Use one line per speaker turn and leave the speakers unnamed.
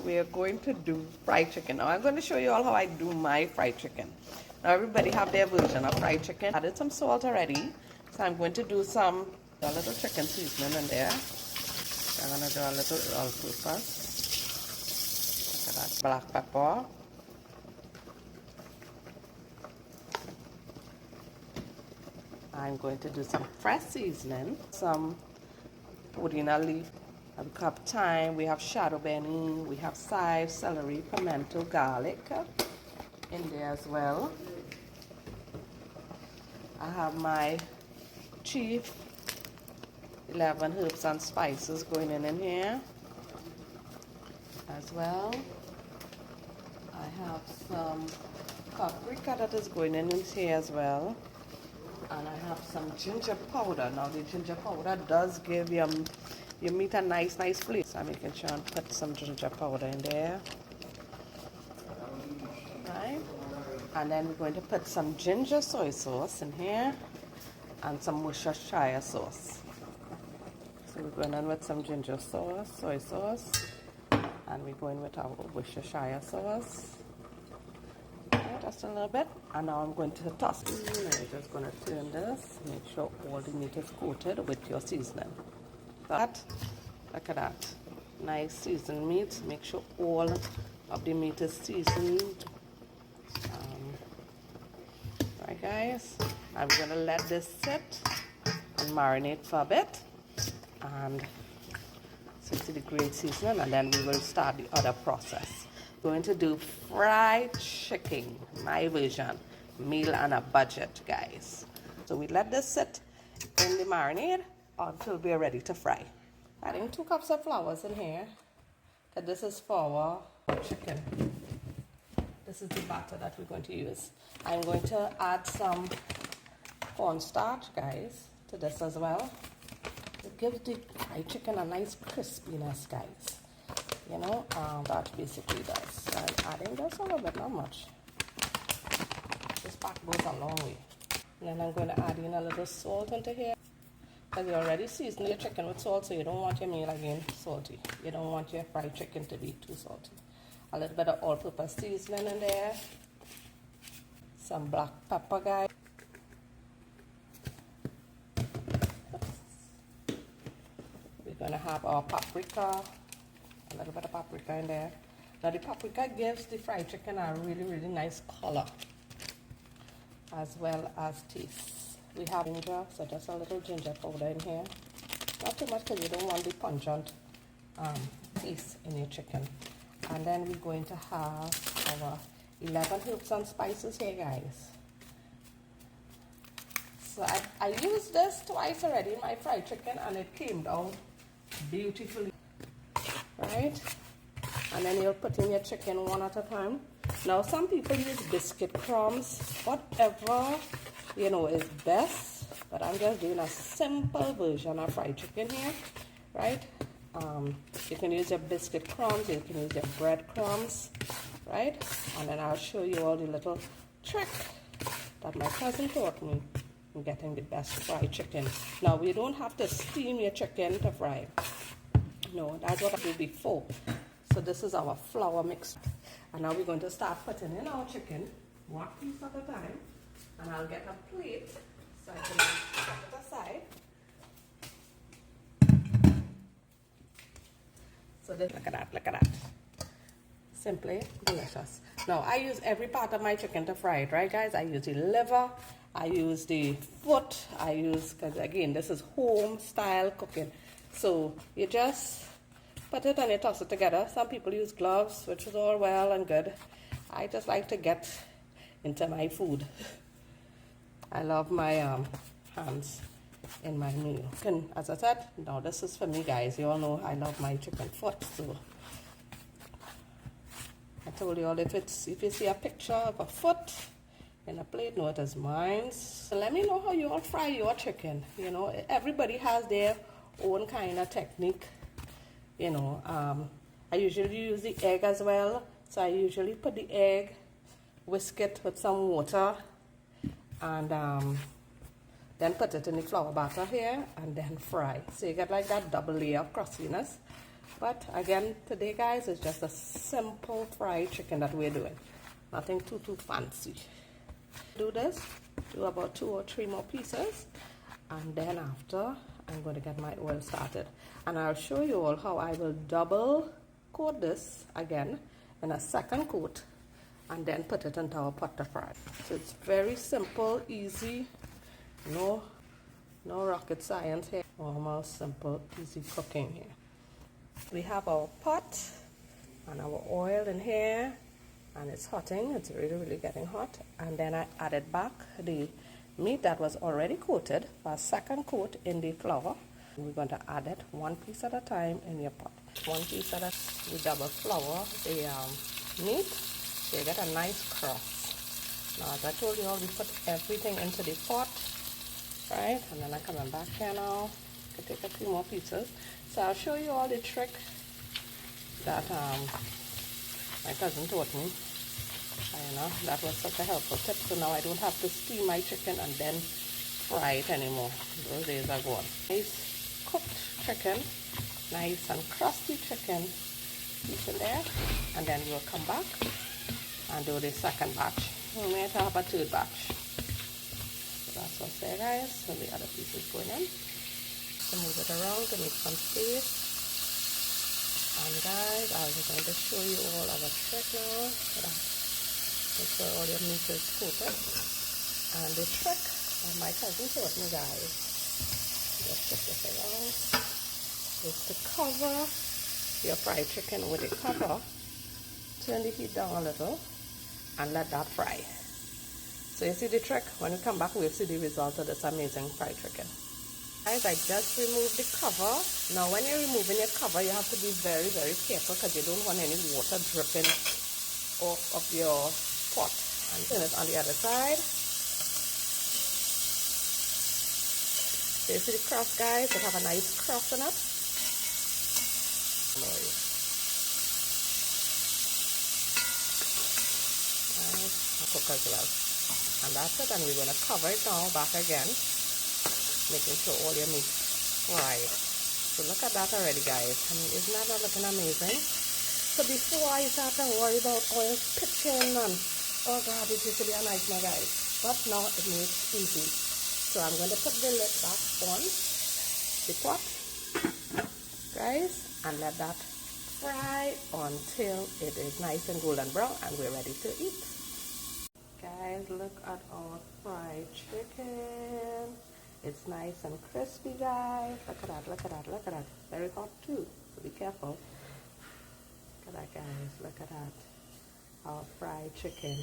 we are going to do fried chicken. Now I'm going to show you all how I do my fried chicken. Now everybody have their version of fried chicken. I added some salt already, so I'm going to do a little chicken seasoning in there. I'm going to do a little all-purpose. Look at that. Black pepper. I'm going to do some fresh seasoning, some pudding leaf. We have thyme, we have shadow beni, we have chive, celery, pimento, garlic in there as well. I have my chive, 11 herbs and spices going in here as well. I have some paprika that is going in here as well. And I have some ginger powder. Now the ginger powder does give your meat a nice flavor. So I'm making sure and put some ginger powder in there. Right? And then we're going to put some ginger soy sauce in here and some worcestershire sauce. So we're going in with some ginger sauce, soy sauce, and we're going with our worcestershire sauce. Just a little bit, and now I'm going to toss it. I'm just going to turn this, make sure all the meat is coated with your seasoning. Look at that, nice seasoned meat. Make sure all of the meat is seasoned. Right, guys, I'm going to let this sit and marinate for a bit, and 60-degree seasoning, and then we will start the other process. Going to do fried chicken, my version, meal on a budget, guys. So we let this sit in the marinade until we are ready to fry. Adding 2 cups of flours in here. That this is for our chicken. This is the batter that we're going to use. I'm going to add some cornstarch, guys, to this as well. It gives the fried chicken a nice crispiness, guys. You know, that basically does. So I'm adding just a little bit, not much. This pack goes a long way. And then I'm going to add in a little salt into here. Because you already seasoned your chicken with salt, so you don't want your meal again salty. You don't want your fried chicken to be too salty. A little bit of all-purpose seasoning in there. Some black pepper, guys. We're going to have our paprika. A little bit of paprika in there. Now the paprika gives the fried chicken a really nice color as well as taste. We have ginger, so just a little ginger powder in here. Not too much because you don't want the pungent taste in your chicken. And then we're going to have our 11 herbs and spices here, guys. So I used this twice already in my fried chicken, and it came down beautifully. Right, and then you'll put in your chicken one at a time. Now some people use biscuit crumbs, whatever you know is best, but I'm just doing a simple version of fried chicken here, right? You can use your biscuit crumbs, you can use your bread crumbs, right? And then I'll show you all the little trick that my cousin taught me in getting the best fried chicken. Now you don't have to steam your chicken to fry. No, that's what I did before. So this is our flour mix. And now we're going to start putting in our chicken, one piece at a time. And I'll get a plate so I can set it aside. So this, look at that. Simply delicious. Now I use every part of my chicken to fry it, right, guys? I use the liver, I use the foot, because again, this is home style cooking. So you just put it and you toss it together. Some people use gloves, which is all well and good. I just like to get into my food. I love my hands in my meal. And as I said, now this is for me, guys. You all know I love my chicken foot. So I told you all, if you see a picture of a foot in a plate, no, it is mine. So let me know how you all fry your chicken. You know, everybody has their own kind of technique. You know, I usually use the egg as well. So I usually put the egg, whisk it with some water, and then put it in the flour batter here and then fry. So you get like that double layer of crustiness. But again, today guys, it's just a simple fried chicken that we're doing. Nothing too fancy. Do this, do about 2 or 3 more pieces, and then after I'm going to get my oil started, and I'll show you all how I will double coat this again in a second coat and then put it into our pot to fry. So it's very simple, easy, no rocket science here, almost simple, easy cooking here. We have our pot and our oil in here, and it's hotting. It's really getting hot. And then I added back the meat that was already coated for a second coat in the flour. And we're going to add it 1 piece at a time in your pot. 1 piece at a time. We double flour the meat so you get a nice crust. Now, as I told you all, we put everything into the pot, right? And then I'm coming back here now to take a few more pieces. So I'll show you all the trick that my cousin taught me. You know, that was such a helpful tip. So now I don't have to steam my chicken and then fry it anymore. Those days are gone. Nice cooked chicken, nice and crusty chicken piece in there, and then we'll come back and do the second batch. We might have a third batch. So that's what's there, guys. So the other piece is going in. So move it around to make some space. And guys, I'm going to show you all our trick now. Make sure all your meat is coated. And the trick that my cousin taught me, guys, just put this around, is to cover your fried chicken with a cover. Turn the heat down a little and let that fry. So you see the trick? When we come back, we'll see the result of this amazing fried chicken. Guys, I just removed the cover. Now when you're removing your cover, you have to be very careful because you don't want any water dripping off of your pot. And turn it on the other side. So you see the crust, guys? It have a nice crust in it. Nice. Cook as well. And that's it. And we're going to cover it now back again, making sure all your meat fried. So look at that already, guys. I mean, isn't that looking amazing? So before I start to worry about oil pitching and oh god, it used to be a nightmare, guys. But now it makes easy. So I'm going to put the lid back on the pot, guys, and let that fry until it is nice and golden brown and we're ready to eat. Guys, look at our fried chicken. It's nice and crispy, guys. Look at that, look at that, look at that. Very hot too, so be careful. Look at that, guys. Look at that. Our fried chicken.